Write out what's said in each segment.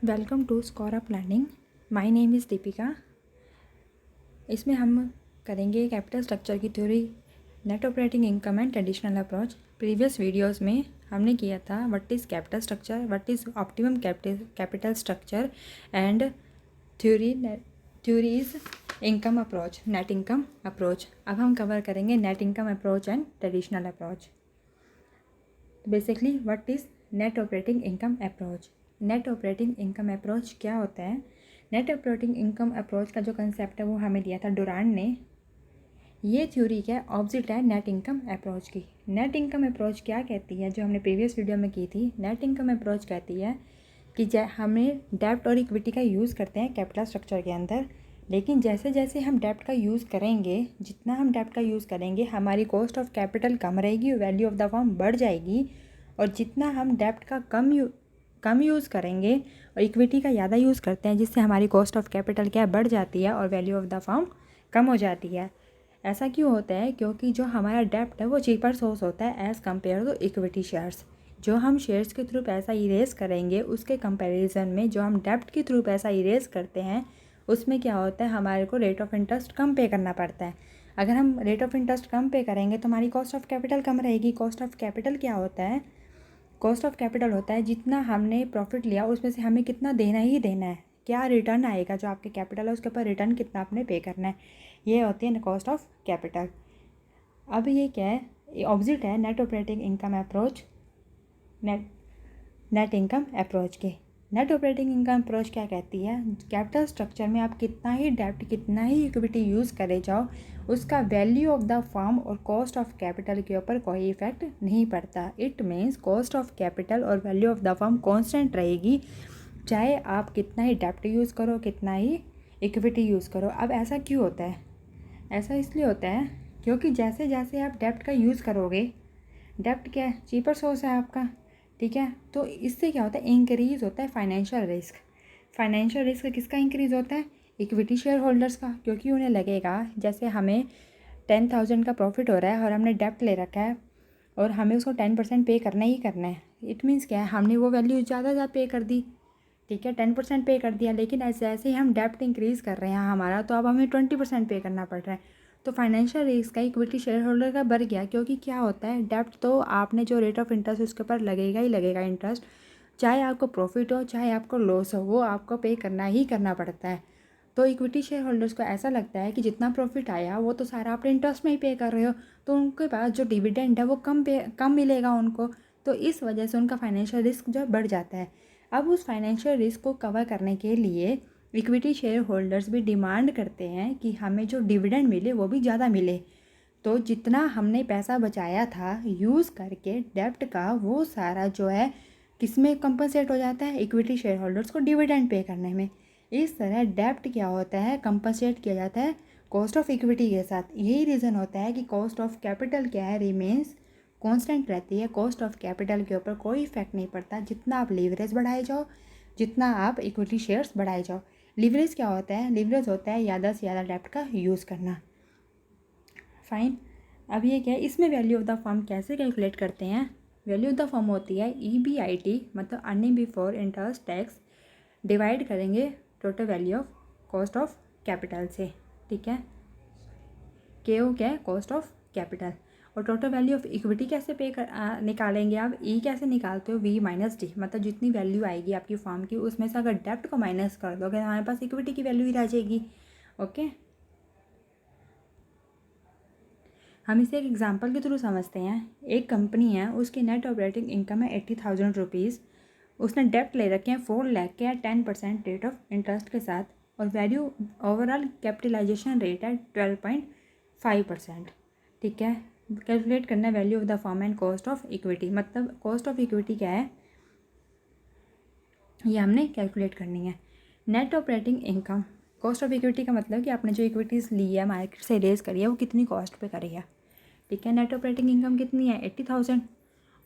Welcome to Scora planning. My name is Deepika. इसमें हम करेंगे कैपिटल स्ट्रक्चर की theory, net operating income and traditional approach. Previous videos में हमने किया था what is capital structure, what is optimum capital structure and theory is income approach, net income approach. अब हम कवर करेंगे net income approach and traditional approach. Basically what is net operating income approach. Net operating income approach क्या होता है? Net operating income approach का जो concept है वो हमें दिया था डुरांड ने। ये थ्योरी क्या ऑपोजिट है नेट इनकम अप्रोच की। नेट इनकम अप्रोच क्या कहती है, जो हमने प्रीवियस वीडियो में की थी, नेट इनकम अप्रोच कहती है कि हमें डेब्ट और इक्विटी का यूज़ करते हैं कैपिटल स्ट्रक्चर के अंदर, लेकिन जैसे जैसे हम डेब्ट का यूज़ करेंगे, जितना हम डेब्ट का यूज़ करेंगे हमारी कॉस्ट ऑफ कैपिटल कम रहेगी, वैल्यू ऑफ द फर्म बढ़ जाएगी। और जितना हम डेब्ट का कम यूज़ करेंगे और इक्विटी का ज़्यादा यूज़ करते हैं, जिससे हमारी कॉस्ट ऑफ कैपिटल क्या बढ़ जाती है और वैल्यू ऑफ द फर्म कम हो जाती है। ऐसा क्यों होता है? क्योंकि जो हमारा डेब्ट है वो चीपर सोर्स होता है as compared to equity shares. जो हम शेयर्स के थ्रू पैसा इरेज करेंगे उसके कंपैरिजन में जो हम डेब्ट के थ्रू पैसा इरेज करते हैं उसमें क्या होता है, हमारे को रेट ऑफ इंटरेस्ट कम पे करना पड़ता है। अगर हम रेट ऑफ इंटरेस्ट कम पे करेंगे तो हमारी कॉस्ट ऑफ कैपिटल कम रहेगी। कॉस्ट ऑफ कैपिटल क्या होता है? कॉस्ट ऑफ कैपिटल होता है जितना हमने प्रॉफिट लिया उसमें से हमें कितना देना ही देना है, क्या रिटर्न आएगा, जो आपके कैपिटल है उसके ऊपर रिटर्न कितना आपने पे करना है, ये होती है कॉस्ट ऑफ कैपिटल। अब ये क्या है? ये ऑपोजिट है net operating income approach, net income approach के। नेट ऑपरेटिंग इनकम अप्रोच क्या कहती है? कैपिटल स्ट्रक्चर में आप कितना ही डेब्ट कितना ही इक्विटी यूज़ करे जाओ, उसका वैल्यू ऑफ द फर्म और कॉस्ट ऑफ कैपिटल के ऊपर कोई इफेक्ट नहीं पड़ता। It means cost of capital और value of the firm constant रहेगी, चाहे आप कितना ही डेब्ट यूज़ करो कितना ही इक्विटी यूज़ करो। अब ऐसा क्यों होता है? ऐसा इसलिए होता है क्योंकि जैसे जैसे आप डेब्ट का यूज़ करोगे, डेब्ट क्या है? चीपर सोर्स है आपका, ठीक है। तो इससे क्या होता है? इंक्रीज़ होता है फाइनेंशियल रिस्क। फाइनेंशियल रिस्क किसका इंक्रीज़ होता है? इक्विटी शेयर होल्डर्स का, क्योंकि उन्हें लगेगा जैसे हमें 10,000 का प्रॉफिट हो रहा है और हमने डेब्ट ले रखा है और हमें उसको 10% पे करना ही करना है। इट मीन्स क्या है? हमने वो वैल्यू ज़्यादा पे कर दी, ठीक है, 10% पे कर दिया, लेकिन ऐसे ऐसे ही हम डेब्ट इंक्रीज़ कर रहे हैं हमारा, तो अब हमें 20% पे करना पड़ रहा है। तो फाइनेंशियल रिस्क का इक्विटी शेयर होल्डर का बढ़ गया, क्योंकि क्या होता है, डेब्ट तो आपने जो रेट ऑफ इंटरेस्ट उसके ऊपर लगेगा ही लगेगा इंटरेस्ट, चाहे आपको प्रॉफिट हो चाहे आपको लॉस हो, वो आपको पे करना ही करना पड़ता है। तो इक्विटी शेयर होल्डर्स को ऐसा लगता है कि जितना प्रॉफिट आया वो तो सारा आप इंटरेस्ट में ही पे कर रहे हो, तो उनके पास जो डिविडेंड है वो कम मिलेगा उनको, तो इस वजह से उनका फाइनेंशियल रिस्क जो बढ़ जाता है। अब उस फाइनेंशियल रिस्क को कवर करने के लिए इक्विटी शेयर होल्डर्स भी डिमांड करते हैं कि हमें जो डिविडेंड मिले वो भी ज़्यादा मिले। तो जितना हमने पैसा बचाया था यूज़ करके डेब्ट का, वो सारा जो है किस में कंपनसेट हो जाता है? इक्विटी शेयर होल्डर्स को डिविडेंड पे करने में। इस तरह डेब्ट क्या होता है? कंपनसेट किया जाता है कॉस्ट ऑफ इक्विटी के साथ। यही रीज़न होता है कि कॉस्ट ऑफ कैपिटल क्या है? रिमेन्स कांस्टेंट रहती है। कॉस्ट ऑफ कैपिटल के ऊपर कोई इफेक्ट नहीं पड़ता, जितना आप लीवरेज बढ़ाए जाओ, जितना आप इक्विटी शेयर्स बढ़ाए जाओ। लीवरेज क्या होता है? लीवरेज होता है ज़्यादा से ज़्यादा डेब्ट का यूज़ करना। फाइन। अब ये क्या है? इसमें वैल्यू ऑफ द फर्म कैसे कैलकुलेट करते हैं? वैल्यू ऑफ द फर्म होती है EBIT, मतलब earning before interest tax, divide करेंगे total value of cost of capital से, ठीक है। KO क्या है? Cost of capital. और टोटल वैल्यू ऑफ इक्विटी कैसे निकालेंगे आप? E कैसे निकालते हो? V माइनस D, मतलब जितनी वैल्यू आएगी आपकी फर्म की उसमें से अगर डेब्ट को माइनस कर दोगे हमारे पास इक्विटी की वैल्यू ही रह जाएगी। ओके, हम इसे एक एग्जांपल के थ्रू समझते हैं। एक कंपनी है, उसकी नेट ऑपरेटिंग इनकम है 80,000 रुपीज़, उसने डेप्ट ले रखे हैं 4 लाख के 10% रेट ऑफ इंटरेस्ट के साथ, और वैल्यू ओवरऑल कैपिटलाइजेशन रेट है 12.5%, ठीक है। कैलकुलेट करना है value of the firm and cost of equity, मतलब कॉस्ट ऑफ इक्विटी क्या है ये हमने कैलकुलेट करनी है। Net operating income, cost of equity का मतलब कि आपने जो इक्विटीज़ ली है मार्केट से रेज करी है वो कितनी कॉस्ट पे करी है, ठीक है। नेट ऑपरेटिंग इनकम कितनी है? 80,000।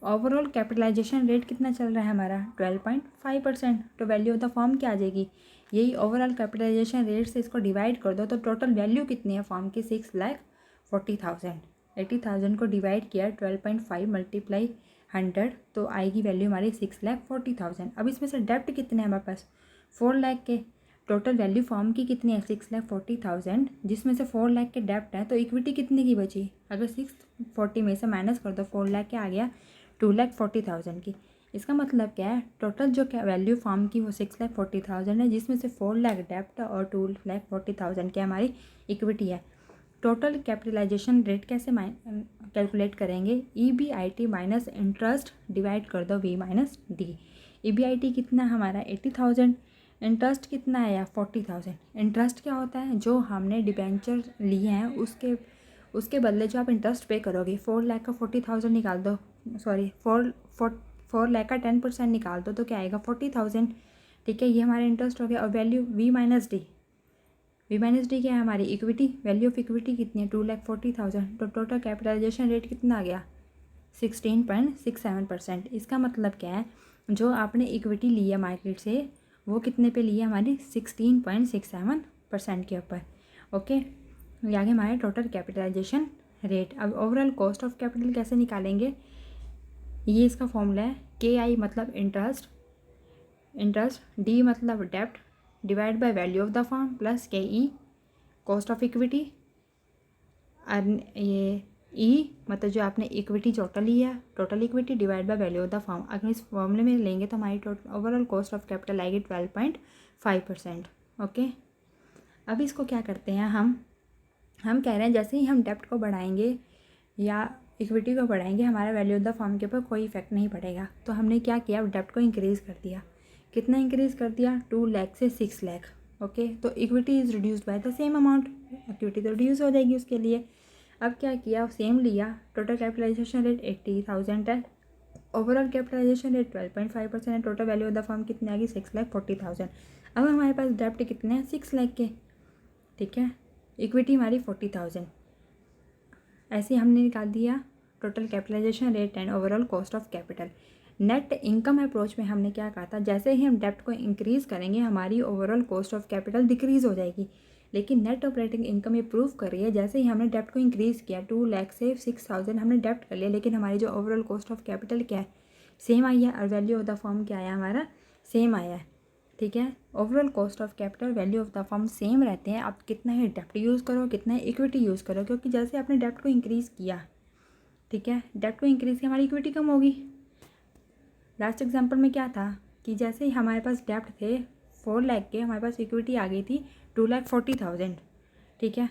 ओवरऑल कैपिटलाइजेशन रेट कितना चल रहा है हमारा? 12.5%। तो वैल्यू ऑफ द फर्म क्या आ जाएगी? यही ओवरऑल कैपिटलाइजेशन रेट से इसको डिवाइड कर दो तो टोटल वैल्यू कितनी है फर्म की? 6,40,000। 80,000 को डिवाइड किया 12.5 मल्टीप्लाई 100 तो आएगी वैल्यू हमारी 6,40,000। अब इसमें से डेप्ट कितने हैं हमारे पास 4 लाख के, टोटल वैल्यू फॉर्म की कितनी है 6,40,000, जिसमें से 4 लाख के डेप्ट है, तो इक्विटी कितने की बची, अगर 640 में से माइनस कर दो 4 लाख के आ गया 2,40,000 की। इसका मतलब क्या है, टोटल जो क्या वैल्यू फॉर्म की वो 6,40,000 है, जिसमें से 4 लाख डेप्ट और 2,40,000 क्या हमारी इक्विटी है। टोटल कैपिटलाइजेशन रेट कैसे कैलकुलेट करेंगे, EBIT माइनस इंटरेस्ट डिवाइड कर दो V माइनस D। EBIT कितना हमारा 80,000, इंटरेस्ट कितना आया 40,000। इंटरेस्ट क्या होता है, जो हमने डिबेंचर लिए हैं उसके बदले जो आप इंटरेस्ट पे करोगे, 4 लाख का 40,000 निकाल दो, सॉरी 4 लाख का 10% निकाल दो तो क्या आएगा 40,000। ठीक है, ये हमारा इंटरेस्ट हो गया। और वैल्यू V माइनस डी क्या है हमारी इक्विटी, वैल्यू ऑफ इक्विटी कितनी है 2,40,000। तो टोटल कैपिटलाइजेशन रेट कितना आ गया 16.67%। इसका मतलब क्या है, जो आपने इक्विटी ली है मार्केट से वो कितने पे ली है हमारी 16.67% के ऊपर। ओके, ये आगे हमारे टोटल कैपिटलाइजेशन रेट। अब ओवरऑल कॉस्ट ऑफ कैपिटल कैसे निकालेंगे, ये इसका फॉर्मूला है KI मतलब इंटरेस्ट, D मतलब डेप्ट divide by value of the firm plus KE cost of equity, ये E मतलब जो आपने इक्विटी टोटल ली है, total equity divide by value of the firm. अगर इस फॉर्मूले में लेंगे तो हमारी total overall cost of capital आएगी 12.5%। ओके, अब इसको क्या करते हैं हम कह रहे हैं जैसे ही हम डेप्ट को बढ़ाएंगे या इक्विटी को बढ़ाएंगे हमारा वैल्यू ऑफ द फर्म के ऊपर कोई इफेक्ट नहीं पड़ेगा। तो हमने क्या किया, डेप्ट को इंक्रीज़ कर दिया। कितना इंक्रीज़ कर दिया 2 लाख से 6 लाख। ओके, तो equity is reduced by the same amount, equity तो रिड्यूस हो जाएगी उसके लिए। अब क्या किया, सेम लिया, टोटल कैपिटलाइजेशन रेट 80,000 है, ओवरऑल कैपिटलाइजेशन रेट 12.5% है, total value of the firm कितनी आ गई 6,40,000। अब हमारे पास डेप्ट कितने हैं 6 लाख के। ठीक है, इक्विटी हमारी 40,000। ऐसे हमने निकाल दिया total capitalisation rate and overall cost of capital. Net income approach में हमने क्या कहा था, जैसे ही हम डेप्ट को इंक्रीज़ करेंगे हमारी overall cost of capital decrease हो जाएगी। लेकिन नेट ऑपरेटिंग इनकम ये प्रूव कर रही है, जैसे ही हमने डेप्ट को इंक्रीज़ किया 2 लाख से 6,000 हमने डेप्ट कर लिया, लेकिन हमारी जो ओवरऑल कॉस्ट ऑफ कैपिटल क्या है सेम आई है, और वैल्यू ऑफ द फर्म क्या आया हमारा सेम आया है। ठीक है, overall cost of capital value of the firm same रहते हैं। आप कितना ही डेप्ट यूज़ करो कितना ही इक्विटी यूज़ करो, क्योंकि जैसे आपने डेप्ट को इंक्रीज़ किया, ठीक है, डेप्ट को इंक्रीज़ किया हमारी इक्विटी कम होगी। लास्ट एग्जांपल में क्या था कि जैसे ही हमारे पास डेप्ट थे 4 लाख के, हमारे पास इक्विटी आ गई थी 2,40,000। ठीक है,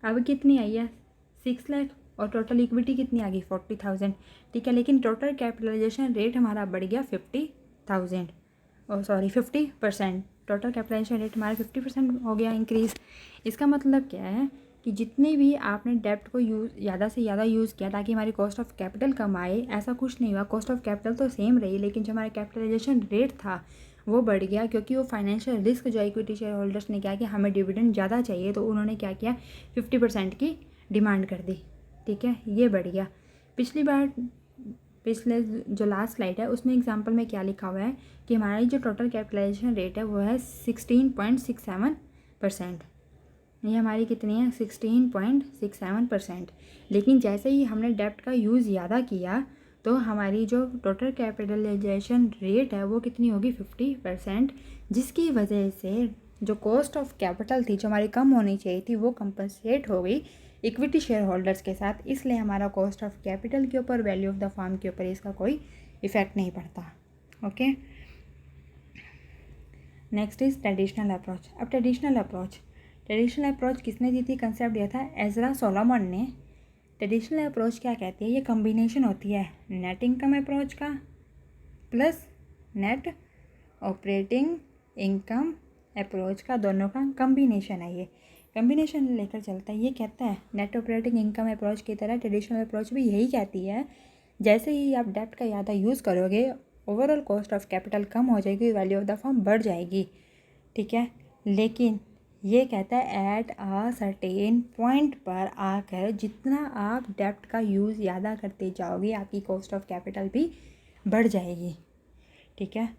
अब कितनी आई है 6 लाख और टोटल इक्विटी कितनी आ गई 40,000। ठीक है, लेकिन टोटल कैपिटलाइजेशन रेट हमारा बढ़ गया 50,000 और सॉरी 50%। टोटल कैपिटलाइजेशन रेट हमारा 50% हो गया इंक्रीज़। इसका मतलब क्या है कि जितने भी आपने डेप्ट को ज़्यादा से ज़्यादा यूज़ किया ताकि हमारी कॉस्ट ऑफ कैपिटल कम आए, ऐसा कुछ नहीं हुआ। कॉस्ट ऑफ कैपिटल तो सेम रही, लेकिन जो हमारा कैपिटलाइजेशन रेट था वो बढ़ गया, क्योंकि वो फाइनेंशियल रिस्क जो इक्विटी शेयर होल्डर्स ने क्या कि हमें डिविडेंड ज़्यादा चाहिए, तो उन्होंने क्या किया 50% की डिमांड कर दी। ठीक है, ये बढ़ गया। पिछले जो लास्ट स्लाइड है उसमें एग्जांपल में क्या लिखा हुआ है कि हमारी जो टोटल कैपिटलाइजेशन रेट है वो है 16.67%। ये हमारी कितनी है 16.67%। लेकिन जैसे ही हमने डेप्ट का यूज़ ज़्यादा किया तो हमारी जो टोटल कैपिटलाइजेशन रेट है वो कितनी होगी 50%, जिसकी वजह से जो कॉस्ट ऑफ कैपिटल थी जो हमारी कम होनी चाहिए थी वो कंपनसेट हो गई इक्विटी शेयर होल्डर्स के साथ। इसलिए हमारा कॉस्ट ऑफ कैपिटल के ऊपर, वैल्यू ऑफ द फर्म के ऊपर इसका कोई इफ़ेक्ट नहीं पड़ता। Okay, next is traditional approach. अब ट्रेडिशनल अप्रोच किसने दी थी, कंसेप्ट दिया था एजरा सोलोमन ने। ट्रेडिशनल अप्रोच क्या कहती है, ये कम्बिनेशन होती है नेट इनकम अप्रोच का plus net operating income approach का, दोनों का कम्बिनेशन है। ये कम्बिनेशन लेकर चलता है। ये कहता है नेट ऑपरेटिंग इनकम अप्रोच की तरह ट्रेडिशनल अप्रोच भी यही कहती है, जैसे ही आप डेप्ट का ज़्यादा यूज़ करोगे ओवरऑल कॉस्ट ऑफ कैपिटल कम हो जाएगी, वैल्यू ऑफ द फर्म बढ़ जाएगी। ठीक है, लेकिन ये कहता है एट आ सर्टेन पॉइंट पर आकर जितना आप डेप्ट का यूज़ ज़्यादा करते जाओगे आपकी कॉस्ट ऑफ कैपिटल भी बढ़ जाएगी। ठीक है,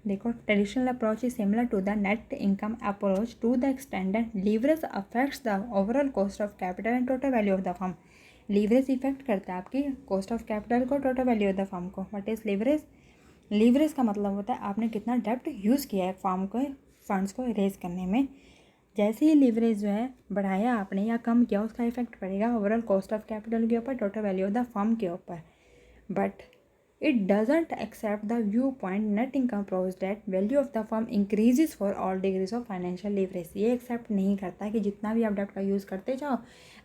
देखो, traditional approach is similar to the net income approach to the extend that leverage affects the overall cost of capital and total value of the firm. Leverage effect करता है आपकी cost of capital को, total value of the firm को। What is leverage? Leverage का मतलब होता है आपने कितना डेप्ट यूज़ किया है फर्म को फंड्स को रेज करने में। जैसे ही लीवरेज जो है बढ़ाया आपने या कम किया, उसका इफेक्ट पड़ेगा ओवरऑल कॉस्ट ऑफ कैपिटल के ऊपर, total value of the firm के ऊपर। But it doesn't accept the viewpoint net income proves that value of the firm increases for all degrees of financial leverage। ये accept नहीं करता कि जितना भी आप डेप्ट का यूज़ करते जाओ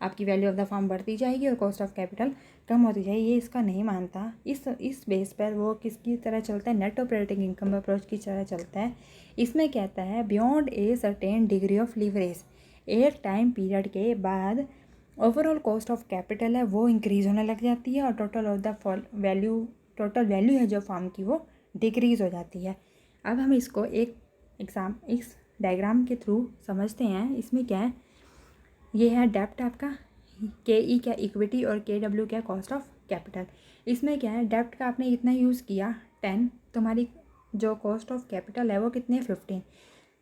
आपकी वैल्यू ऑफ द फर्म बढ़ती जाएगी और कॉस्ट ऑफ कैपिटल कम होती जाएगी। ये इसका नहीं मानता। इस बेस पर वो किसकी तरह चलता है? नेट ऑपरेटिंग इनकम अप्रोच की तरह चलता है। इसमें कहता है beyond a certain degree of leverage, एक टाइम पीरियड के बाद ओवरऑल कॉस्ट ऑफ कैपिटल है वो इंक्रीज़ होने लग जाती है और total of the total value है जो फर्म की वो डिक्रीज़ हो जाती है। अब हम इसको एक इस डायग्राम के थ्रू समझते हैं। इसमें क्या है? ये है डेप्ट आपका, के ई क्या इक्विटी और के डब्ल्यू क्या कॉस्ट ऑफ कैपिटल। इसमें क्या है? डेप्ट का आपने इतना यूज़ किया 10, तुम्हारी जो कॉस्ट ऑफ कैपिटल है वो कितनी है? 15।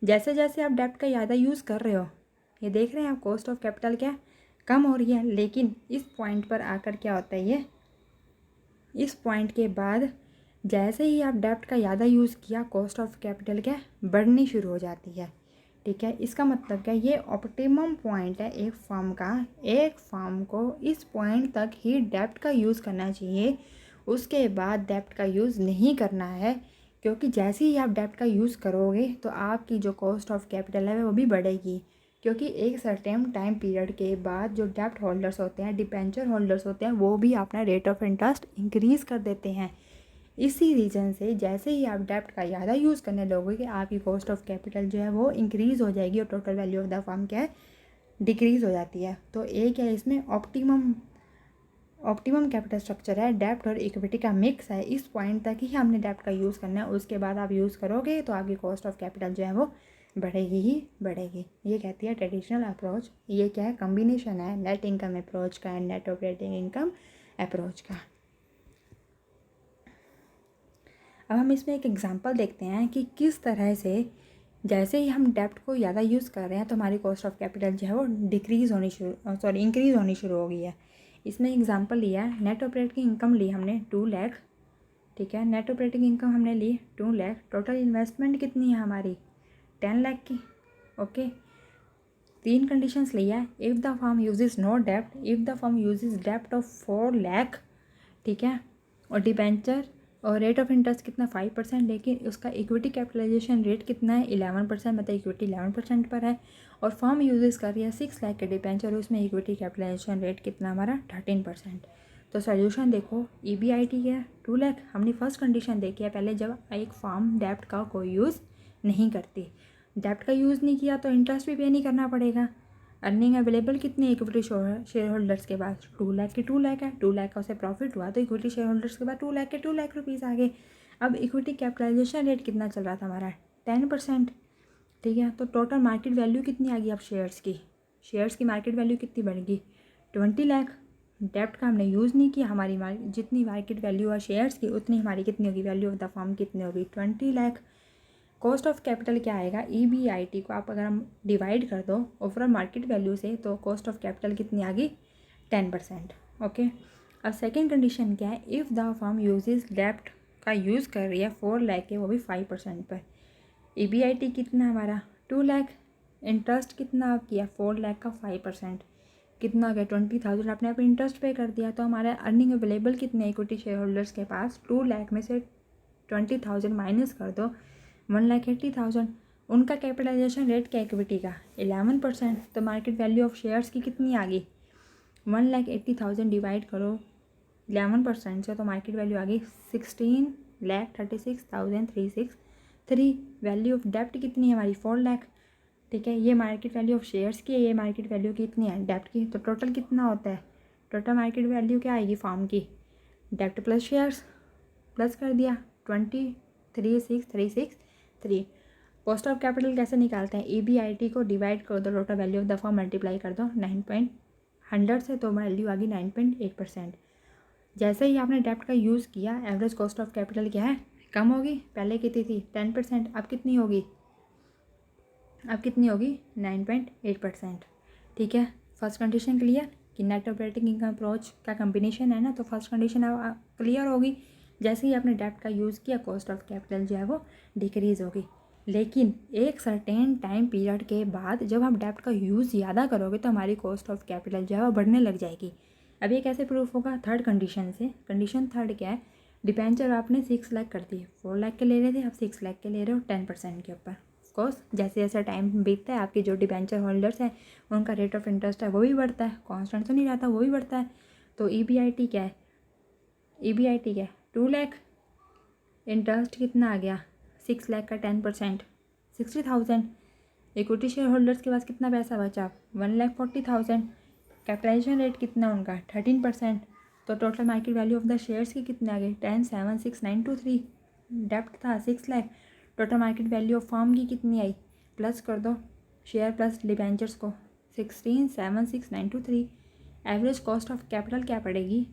जैसे जैसे आप डेप्ट का ज़्यादा यूज़ कर रहे हो, ये देख रहे हैं आप कॉस्ट ऑफ कैपिटल क्या कम हो रही है। लेकिन इस पॉइंट पर आकर क्या होता है? ये इस पॉइंट के बाद जैसे ही आप डेप्ट का ज़्यादा यूज़ किया, कॉस्ट ऑफ कैपिटल क्या बढ़नी शुरू हो जाती है। ठीक है, इसका मतलब क्या? ये ऑप्टिमम पॉइंट है एक फर्म का। एक फर्म को इस पॉइंट तक ही डेप्ट का यूज़ करना चाहिए, उसके बाद डेप्ट का यूज़ नहीं करना है। क्योंकि जैसे ही आप डेप्ट का यूज़ करोगे तो आपकी जो कॉस्ट ऑफ कैपिटल है वो भी बढ़ेगी। क्योंकि एक सर्टेन टाइम पीरियड के बाद जो डेप्ट होल्डर्स होते हैं, डिबेंचर होल्डर्स होते हैं, वो भी अपना रेट ऑफ इंटरेस्ट इंक्रीज़ कर देते हैं। इसी रीज़न से जैसे ही आप डेप्ट का ज़्यादा यूज़ करने लगोगे आपकी कॉस्ट ऑफ कैपिटल जो है वो इंक्रीज़ हो जाएगी और total value of the firm क्या है? डिक्रीज़ हो जाती है। तो एक है इसमें ऑप्टिमम कैपिटल स्ट्रक्चर है, डेप्ट और इक्विटी का मिक्स है। इस पॉइंट तक ही हमने डेप्ट का यूज़ करना है, उसके बाद आप यूज़ करोगे तो आपकी कॉस्ट ऑफ कैपिटल जो है वो बढ़ेगी ही बढ़ेगी। ये कहती है ट्रेडिशनल अप्रोच। ये क्या है? कॉम्बिनेशन है नेट इनकम अप्रोच का and net operating income approach का। अब हम इसमें एक एग्जांपल देखते हैं कि किस तरह से जैसे ही हम डेप्ट को ज़्यादा यूज़ कर रहे हैं तो हमारी कॉस्ट ऑफ कैपिटल जो है वो इंक्रीज़ होनी शुरू हो गई है। इसमें एग्जांपल लिया है, नेट ऑपरेटिंग इनकम ली हमने 2 लाख। ठीक है, नेट ऑपरेटिंग इनकम हमने ली 2 लाख। टोटल इन्वेस्टमेंट कितनी है हमारी? 10 लाख की। ओके, 3 कंडीशंस लिया है। If the firm uses no dept, if the firm uses dept of 4 lakh. ठीक है, और डिबेंचर और रेट ऑफ इंटरेस्ट कितना? 5%। लेकिन उसका इक्विटी कैपिटलाइजेशन रेट कितना है? 11%। मतलब इक्विटी 11% पर है और फर्म यूजेस कर रही है 6 लाख के डिबेंचर, उसमें इक्विटी कैपिटलाइजेशन रेट कितना हमारा? 13%। तो सोल्यूशन देखो, EBIT क्या? 2 लाख। हमने फर्स्ट कंडीशन देखी है पहले, जब एक फर्म डेप्ट का कोई यूज़ नहीं करती। डेप्ट का यूज़ नहीं किया तो इंटरेस्ट भी पे नहीं करना पड़ेगा। अर्निंग अवेलेबल कितनी है इक्विटी शेयर होल्डर्स के पास? 2 लाख की 2 लाख है। 2 लाख का उसे प्रॉफिट हुआ तो इक्विटी शेयर होल्डर्स के पास 2 लाख के 2 लाख रुपीज़ आ गए। अब इक्विटी कैपिटलाइजेशन रेट कितना चल रहा था हमारा? 10%। ठीक है, तो टोटल मार्केट वैल्यू कितनी आ गई अब शेयर्स की मार्केट वैल्यू कितनी बढ़ गई? 20 लाख। डेप्ट का हमने यूज़ नहीं किया, हमारी जितनी मार्केट वैल्यू है शेयर्स की उतनी हमारी कितनी होगी? वैल्यू ऑफ द फर्म कितनी होगी? 20 लाख। कॉस्ट ऑफ कैपिटल क्या आएगा? EBIT को आप अगर हम डिवाइड कर दो ओवरऑल मार्केट वैल्यू से तो कॉस्ट ऑफ कैपिटल कितनी आ गई? 10%। ओके, अब सेकेंड कंडीशन क्या है? इफ़ द फर्म यूजेस डेप्ट का यूज़ कर रही है 4 लाख के, वो भी 5% पर। EBIT कितना हमारा? 2 लाख। इंटरेस्ट कितना आप किया? 4 लाख का 5% कितना हो गया? 20,000 आपने आप इंटरेस्ट पे कर दिया। तो हमारा अर्निंग अवेलेबल कितने इक्विटी शेयर होल्डर्स के पास? 2 लाख में से 20,000 माइनस कर दो, 1,80,000। उनका कैपिटलाइजेशन रेट क्या इक्विटी का? 11%। तो मार्केट वैल्यू ऑफ शेयर्स की कितनी आ गई? 1,80,000 डिवाइड करो 11% से तो मार्केट वैल्यू आ गई 16,36,363। वैल्यू ऑफ डेप्ट कितनी है हमारी? 4 लाख। ठीक है, ये मार्केट वैल्यू ऑफ शेयर्स की है, ये मार्केट वैल्यू कितनी है? डेप्ट की। तो टोटल कितना होता है? टोटल मार्केट वैल्यू क्या आएगी फर्म की? डेप्ट प्लस शेयर्स प्लस कर दिया 23,636,3। कॉस्ट ऑफ कैपिटल कैसे निकालते हैं? EBIT को डिवाइड कर दो total value of the firm multiply कर दो 9.100 से तो वैल्यू आ गई 9.8%। जैसे ही आपने डेप्ट का यूज़ किया एवरेज कॉस्ट ऑफ कैपिटल क्या है? कम होगी, पहले कितनी थी 10%, अब कितनी होगी, अब कितनी होगी 9.8%। ठीक है, फर्स्ट कंडीशन क्लियर कि नेट ऑपरेटिंग इनकम अप्रोच का कम्बिनेशन है ना, तो फर्स्ट कंडीशन अब क्लियर होगी। जैसे ही आपने डेप्ट का यूज़ किया कॉस्ट ऑफ कैपिटल जो है वो डिक्रीज़ होगी। लेकिन एक सर्टेन टाइम पीरियड के बाद जब आप डेप्ट का यूज़ ज़्यादा करोगे तो हमारी कॉस्ट ऑफ कैपिटल जो है वो बढ़ने लग जाएगी। अब ये कैसे प्रूफ होगा, थर्ड कंडीशन से। कंडीशन थर्ड क्या है, डिबेंचर आपने 6 लाख कर दिए, 4 लाख के ले रहे थे, आप 6 लाख के ले रहे हो 10% के ऊपर। ऑफकोर्स जैसे जैसे टाइम बीतता है आपके जो डिबेंचर होल्डर्स हैं उनका रेट ऑफ इंटरेस्ट है वो भी बढ़ता है, कांस्टेंट तो नहीं रहता, वो भी बढ़ता है। तो EBIT क्या है, EBIT क्या है 2 लाख, इंटरेस्ट कितना आ गया 6 लाख का 10% 60,000। इक्विटी शेयर होल्डर्स के पास कितना पैसा बचा 1,40,000। कैपिटलाइजेशन रेट कितना उनका 13%। तो total market value of the shares की कितने आ गए 10,76,923। डेप्ट था 6 lakh, total market value of firm की कितनी आई, प्लस कर दो शेयर प्लस डिबेंचर्स को 16,76,923। एवरेज कॉस्ट ऑफ कैपिटल क्या पड़ेगी,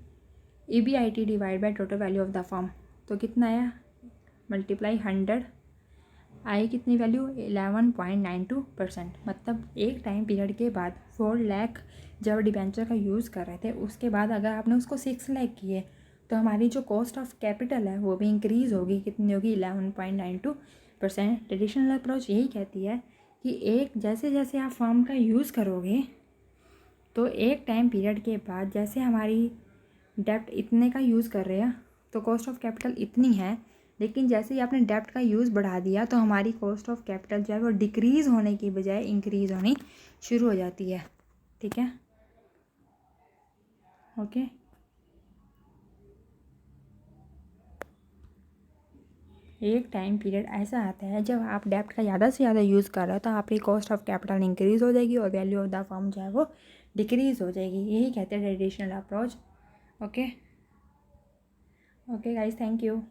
EBIT divide by total value of the firm, तो कितना आया मल्टीप्लाई 100, आई कितनी वैल्यू 11.92%। मतलब एक टाइम पीरियड के बाद 4 लाख जब डिबेंचर का यूज़ कर रहे थे उसके बाद अगर आपने उसको 6 लाख किए तो हमारी जो कॉस्ट ऑफ कैपिटल है वो भी इंक्रीज़ होगी, कितनी होगी 11.92%। ट्रेडिशनल अप्रोच यही कहती है कि एक जैसे जैसे आप फर्म का यूज़ करोगे तो एक टाइम पीरियड के बाद जैसे हमारी डेप्ट इतने का यूज़ कर रहे हैं तो कॉस्ट ऑफ कैपिटल इतनी है, लेकिन जैसे ही आपने डेप्ट का यूज़ बढ़ा दिया तो हमारी कॉस्ट ऑफ कैपिटल जो है वो डिक्रीज़ होने की बजाय इंक्रीज़ होनी शुरू हो जाती है। ठीक है, ओके। एक टाइम पीरियड ऐसा आता है जब आप डेप्ट का ज़्यादा से ज़्यादा यूज़ कर रहे हो तो आपकी कॉस्ट ऑफ कैपिटल इंक्रीज़ हो जाएगी और वैल्यू ऑफ द फर्म जो है वो डिक्रीज़ हो जाएगी। यही कहते हैं traditional approach. Okay, okay guys, thank you.